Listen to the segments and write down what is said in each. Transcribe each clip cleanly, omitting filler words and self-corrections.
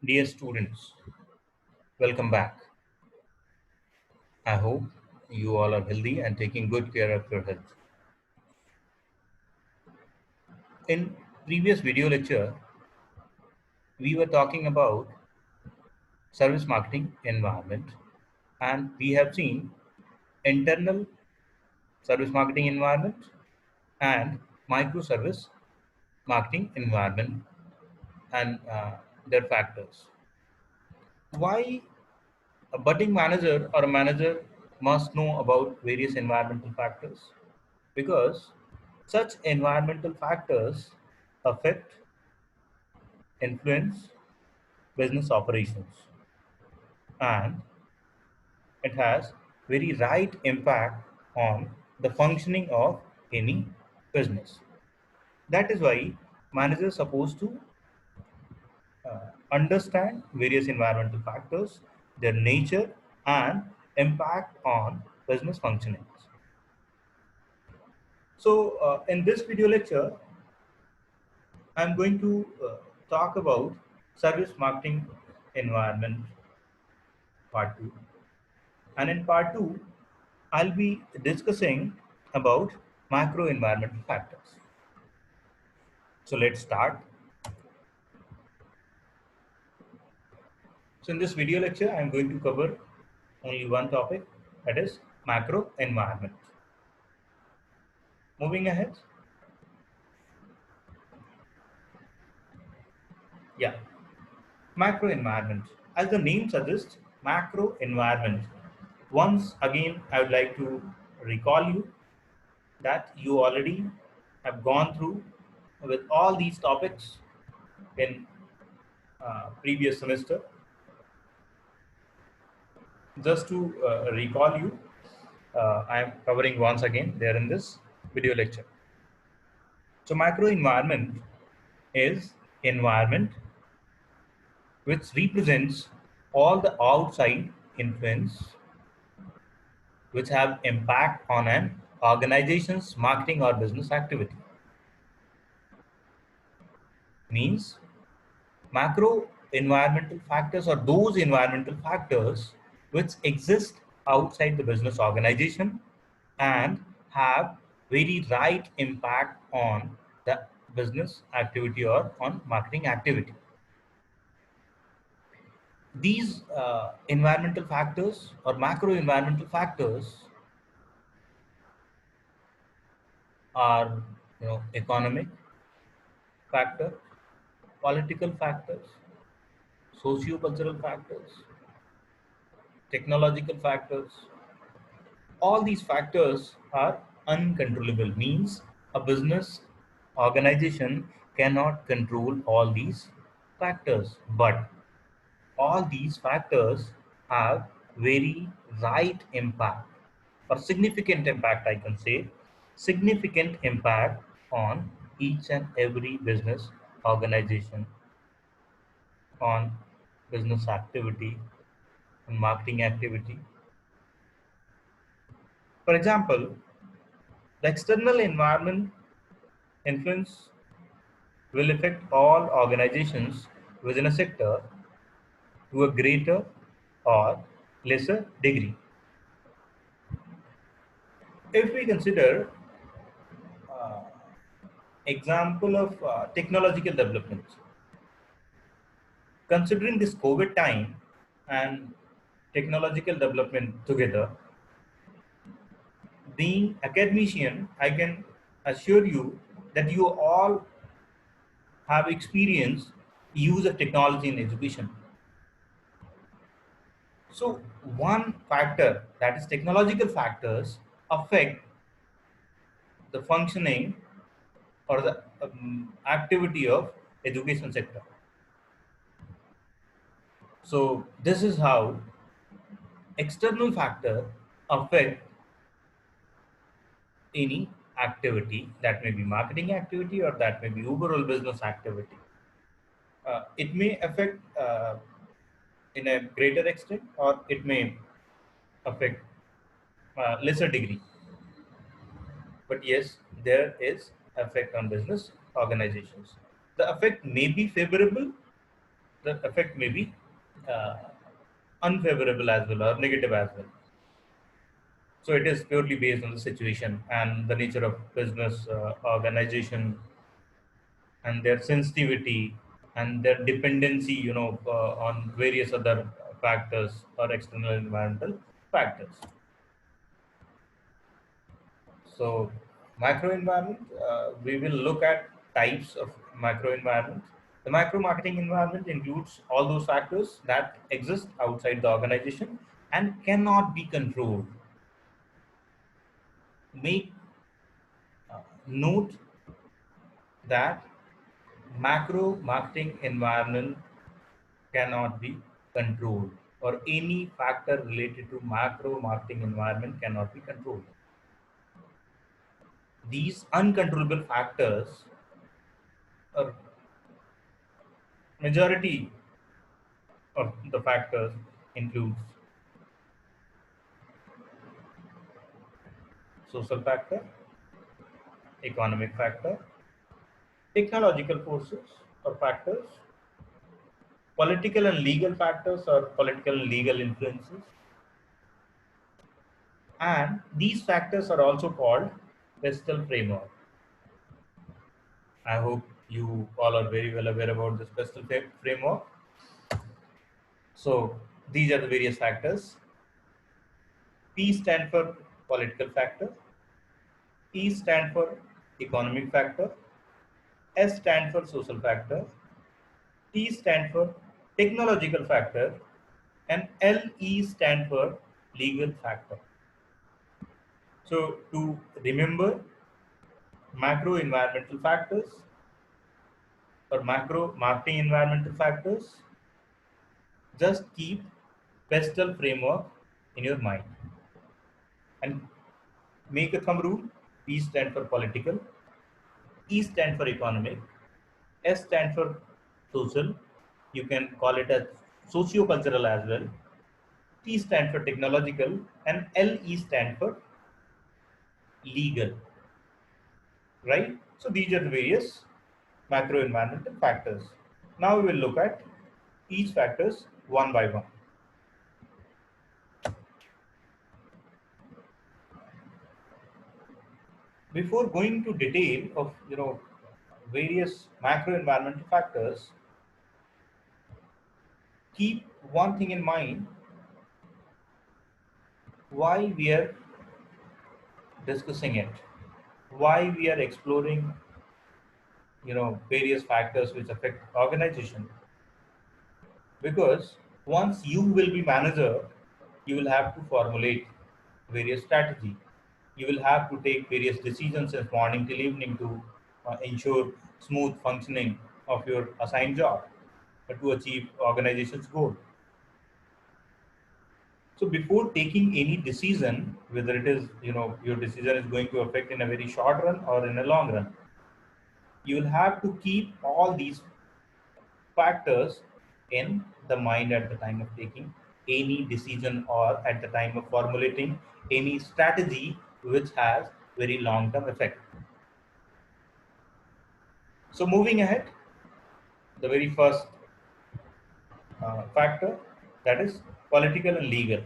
Dear students, welcome back. I hope you all are healthy and taking good care of your health. In previous video lecture, we were talking about service marketing environment, and we have seen internal service marketing environment and microservice marketing environment and their factors. Why a budding manager or a manager must know about various environmental factors? Because such environmental factors affect, influence business operations, and it has very right impact on the functioning of any business. That is why managers are supposed to understand various environmental factors, their nature, and impact on business functionings. So, in this video lecture, I'm going to talk about service marketing environment part 2. And in part 2, I'll be discussing about macro environmental factors. So let's start. So in this video lecture, I'm going to cover only one topic, that is macro environment. Moving ahead. Yeah, macro environment. As the name suggests, macro environment. Once again, I would like to recall you that you already have gone through with all these topics in previous semester. Just to recall you, I am covering once again there in this video lecture. So macro environment is environment which represents all the outside influence which have impact on an organization's marketing or business activity. Means macro environmental factors are those environmental factors which exist outside the business organization and have very right impact on the business activity or on marketing activity. These environmental factors or macro environmental factors are, economic factor, political factors, socio-cultural factors, technological factors. All these factors are uncontrollable, means a business organization cannot control all these factors, but all these factors have very right impact or significant impact, I can say, significant impact on each and every business organization, on business activity, on marketing activity. For example, the external environment influence will affect all organizations within a sector to a greater or lesser degree. If we consider uh, example of technological development, considering this COVID time and technological development together, being academician, I can assure you that you all have experienced use of technology in education. So one factor, that is technological factors, affect the functioning or the activity of education sector. So this is how external factor affect any activity, that may be marketing activity or that may be overall business activity. It may affect in a greater extent or it may affect lesser degree. But yes, there is effect on business organizations. The effect may be favorable, the effect may be uh, unfavorable as well or negative as well. So it is purely based on the situation and the nature of business organization and their sensitivity and their dependency, on various other factors or external environmental factors. So macro environment, we will look at types of macro environments. The macro marketing environment includes all those factors that exist outside the organization and cannot be controlled. Make note that macro marketing environment cannot be controlled, or any factor related to macro marketing environment cannot be controlled. These uncontrollable factors, or majority of the factors, includes social factor, economic factor, technological forces or factors, political and legal factors or political and legal influences, and these factors are also called Pestel framework. I hope you all are very well aware about this Pestel framework. So these are the various factors. P stand for political factor, E stand for economic factor, S stand for social factor, T stand for technological factor, and LE stand for legal factor. So to remember macro environmental factors or macro marketing environmental factors, just keep Pestel framework in your mind and make a thumb rule. P stand for political, E stand for economic, S stand for social. You can call it as socio-cultural as well. T stand for technological, and LE stand for legal. Right? So these are the various macro environmental factors. Now we will look at each factors one by one. Before going to detail of various macro environmental factors, keep one thing in mind: why we are discussing it, why we are exploring various factors which affect organization. Because once you will be manager, you will have to formulate various strategy. You will have to take various decisions since morning till evening to ensure smooth functioning of your assigned job to achieve organization's goal. So before taking any decision, whether it is your decision is going to affect in a very short run or in a long run, you will have to keep all these factors in the mind at the time of taking any decision or at the time of formulating any strategy which has very long term effect. So moving ahead, the very first factor, that is political and legal.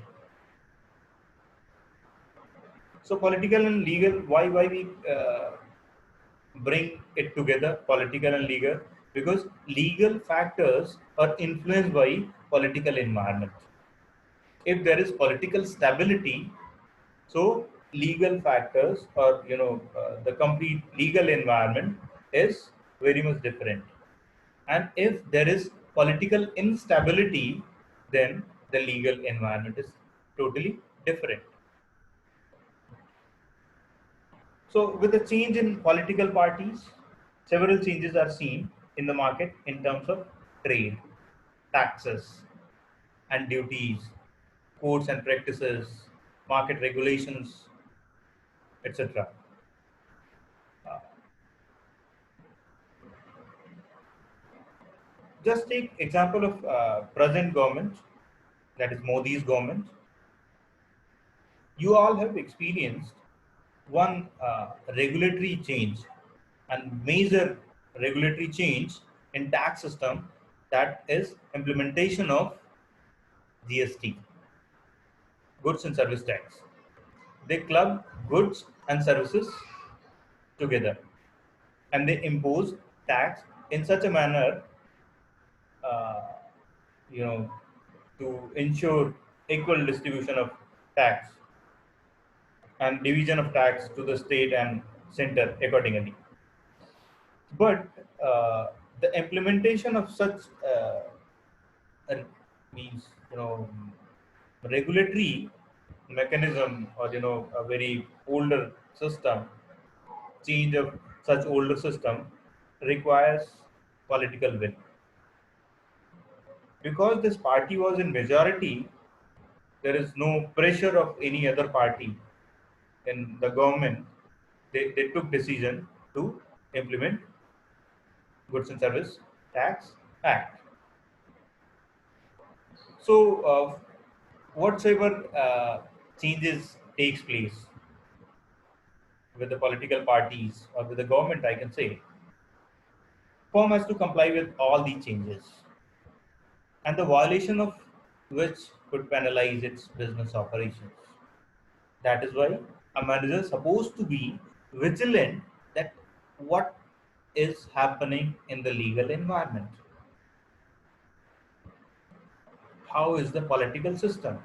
So political and legal, why we bring it together, political and legal? Because legal factors are influenced by political environment. If there is political stability, so legal factors or the complete legal environment is very much different. And if there is political instability, then the legal environment is totally different. So with the change in political parties, several changes are seen in the market in terms of trade, taxes and duties, codes and practices, market regulations, etc. Uh, just take example of present government, that is Modi's government. You all have experienced one regulatory change and major regulatory change in tax system that is implementation of GST, goods and service tax. They club goods and services together, and they impose tax in such a manner, uh, you know, to ensure equal distribution of tax and division of tax to the state and center accordingly. But the implementation of such uh, means, regulatory mechanism, or a very older system, change of such older system requires political will. Because this party was in majority, there is no pressure of any other party in the government. They took decision to implement goods and service tax act. So whatsoever changes takes place with the political parties or with the government, I can say, firm has to comply with all the changes, and the violation of which could penalize its business operations. That is why a manager is supposed to be vigilant that what is happening in the legal environment. How is the political system?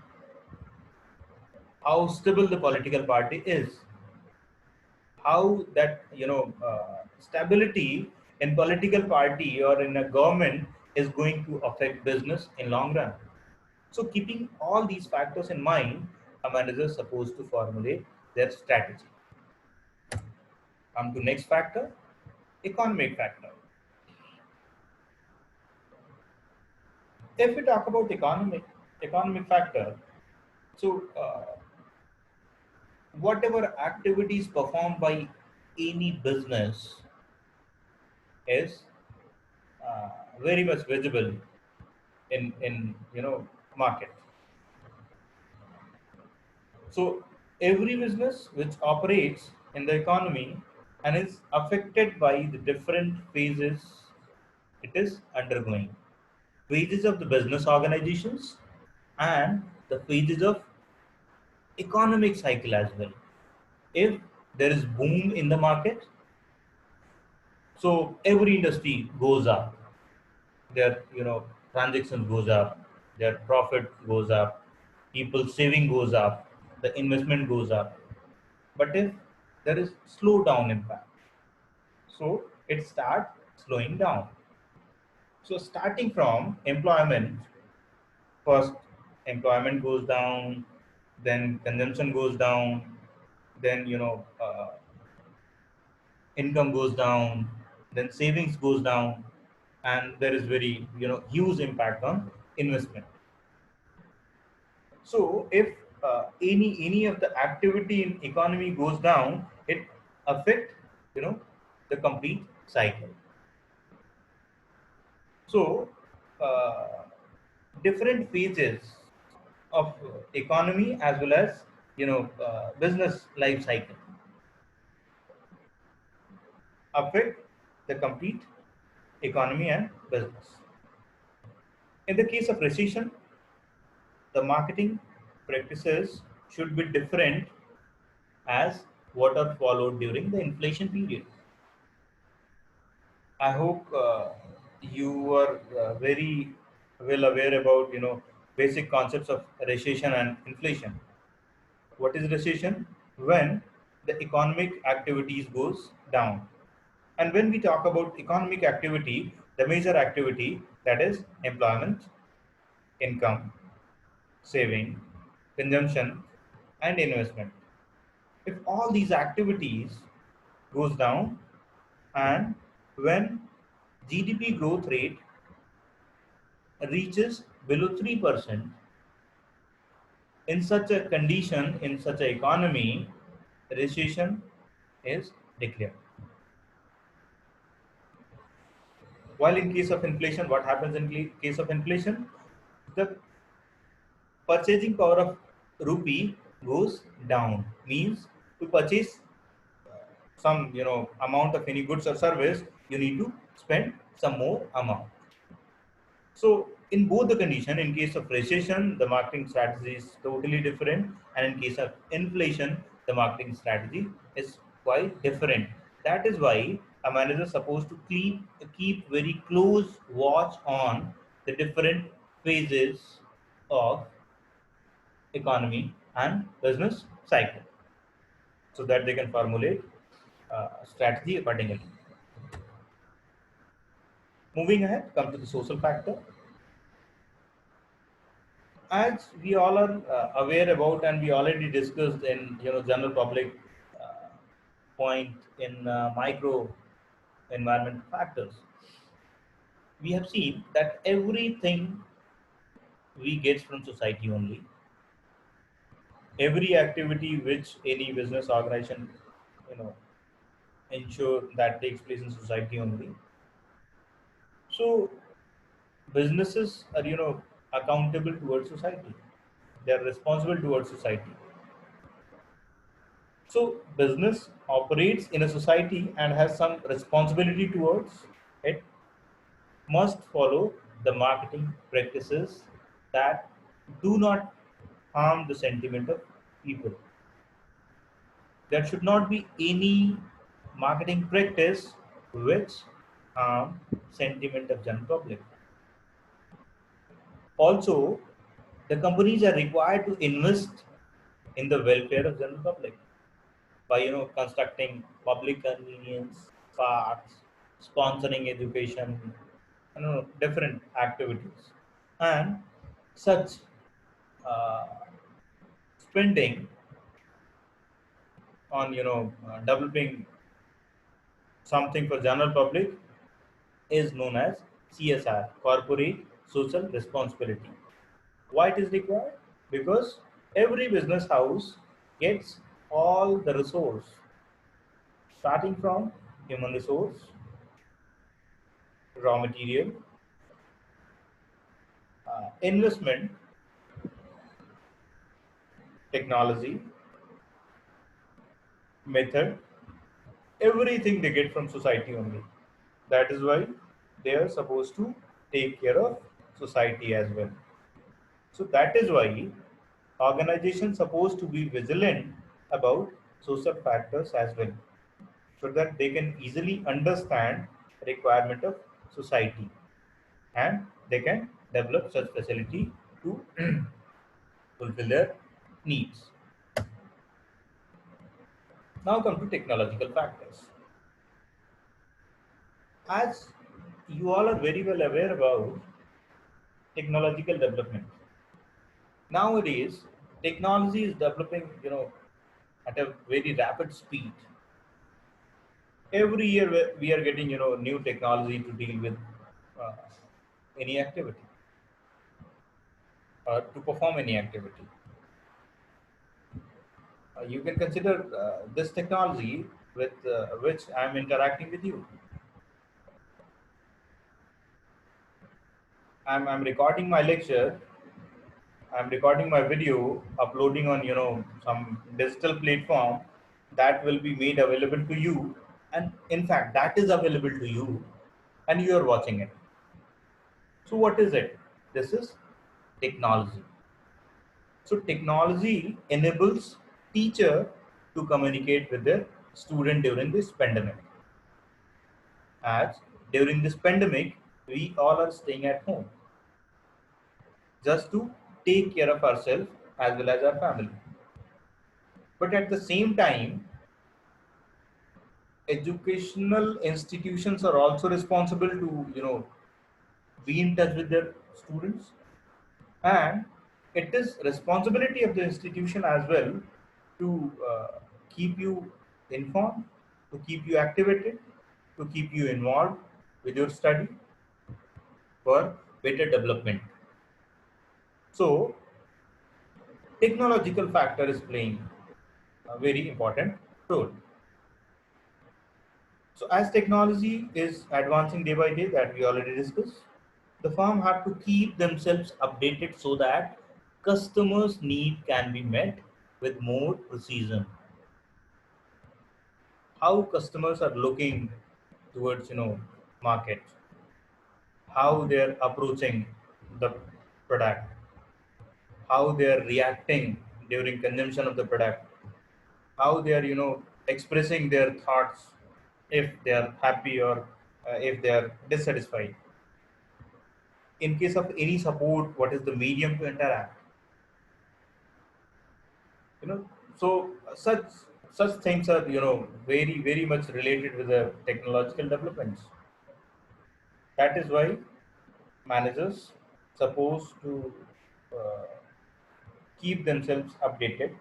How stable the political party is? How that stability in political party or in a government is going to affect business in long run. So keeping all these factors in mind, a manager is supposed to formulate their strategy. Come to next factor, economic factor. If we talk about economic factor, so whatever activities performed by any business is very much visible in market. So every business which operates in the economy and is affected by the different phases it is undergoing. Phases of the business organizations and the phases of economic cycle as well. If there is boom in the market, so every industry goes up. Their transactions goes up, their profit goes up, people saving goes up, the investment goes up. But if there is slowdown impact, so it starts slowing down. So starting from employment, first employment goes down, then consumption goes down, then income goes down, then savings goes down, and there is very huge impact on investment. So if any of the activity in economy goes down, it affect the complete cycle. So different phases of economy as well as business life cycle affect the complete economy and business. In the case of recession, the marketing practices should be different as what are followed during the inflation period. I hope you are very well aware about basic concepts of recession and inflation. What is recession? When the economic activities goes down. And when we talk about economic activity, the major activity that is employment, income, saving, consumption, and investment. If all these activities goes down, and when GDP growth rate reaches below 3%, in such a condition, in such an economy, recession is declared. While in case of inflation, what happens in case of inflation? The purchasing power of rupee goes down. Means to purchase some amount of any goods or service, you need to spend some more amount. So in both the condition, in case of recession, the marketing strategy is totally different, and in case of inflation, the marketing strategy is quite different. That is why a manager is supposed to keep very close watch on the different phases of economy and business cycle, so that they can formulate strategy accordingly. Moving ahead, come to the social factor. As we all are aware about, and we already discussed in general public uh, point in micro environment factors, we have seen that everything we get from society only. Every activity which any business organization you know ensure that takes place in society only. So businesses are accountable towards society. They are responsible towards society. So business operates in a society and has some responsibility towards it, must follow the marketing practices that do not harm the sentiment of people. There should not be any marketing practice which harm sentiment of general public. Also, the companies are required to invest in the welfare of general public by constructing public convenience parks, sponsoring education, different activities, and such uh, spending on developing something for general public is known as CSR, corporate social responsibility. Why it is required? Because every business house gets all the resource, starting from human resource, raw material, investment, technology, method, everything they get from society only. That is why they are supposed to take care of society as well. So that is why organizations supposed to be vigilant about social factors as well, so that they can easily understand requirement of society, and they can develop such facility to fulfill their needs. Now come to technological factors. As you all are very well aware about technological development, nowadays technology is developing at a very rapid speed. Every year we are getting new technology to deal with uh, any activity, or to perform any activity. You can consider this technology with which I am interacting with you. I'm recording my lecture. I'm recording my video, uploading on some digital platform that will be made available to you, and in fact that is available to you, and you are watching it. So what is it? This is technology. So technology enables teacher to communicate with their student during this pandemic. As during this pandemic, we all are staying at home just to take care of ourselves as well as our family. But at the same time, educational institutions are also responsible to be in touch with their students, and it is responsibility of the institution as well to keep you informed, to keep you activated, to keep you involved with your study for better development. So technological factor is playing a very important role. So as technology is advancing day by day, that we already discussed, the firm have to keep themselves updated so that customers' need can be met with more precision. How customers are looking towards market, how they're approaching the product, how they're reacting during consumption of the product, how they are, expressing their thoughts, if they are happy or if they are dissatisfied. In case of any support, what is the medium to interact? You know, so such things are, very very much related with the technological developments. That is why managers supposed to uh, keep themselves updated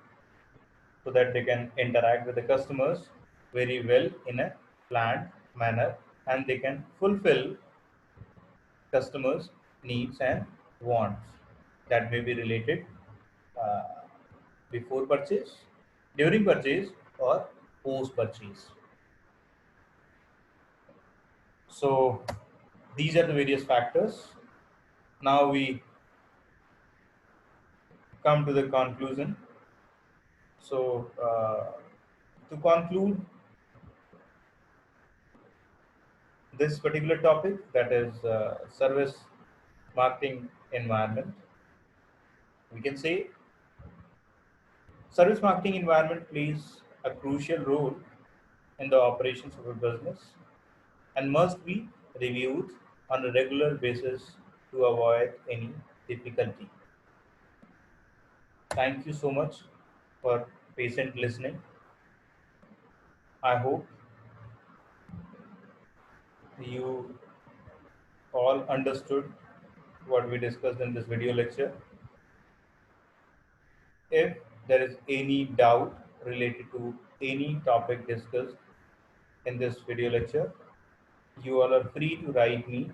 so that they can interact with the customers very well in a planned manner, and they can fulfill customers' needs and wants that may be related uh, before purchase, during purchase, or post purchase. So these are the various factors. Now we come to the conclusion. So to conclude this particular topic, that is service marketing environment, we can say service marketing environment plays a crucial role in the operations of a business and must be reviewed on a regular basis to avoid any difficulty. Thank you so much for patient listening. I hope you all understood what we discussed in this video lecture. If there is any doubt related to any topic discussed in this video lecture, you all are free to write me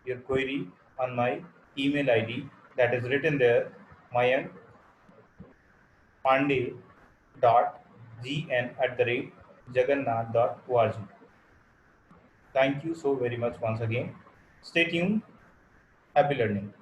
your query on my email ID that is written there, mayankpandey.gn@jagannath.org. Thank you so very much once again. Stay tuned. Happy learning.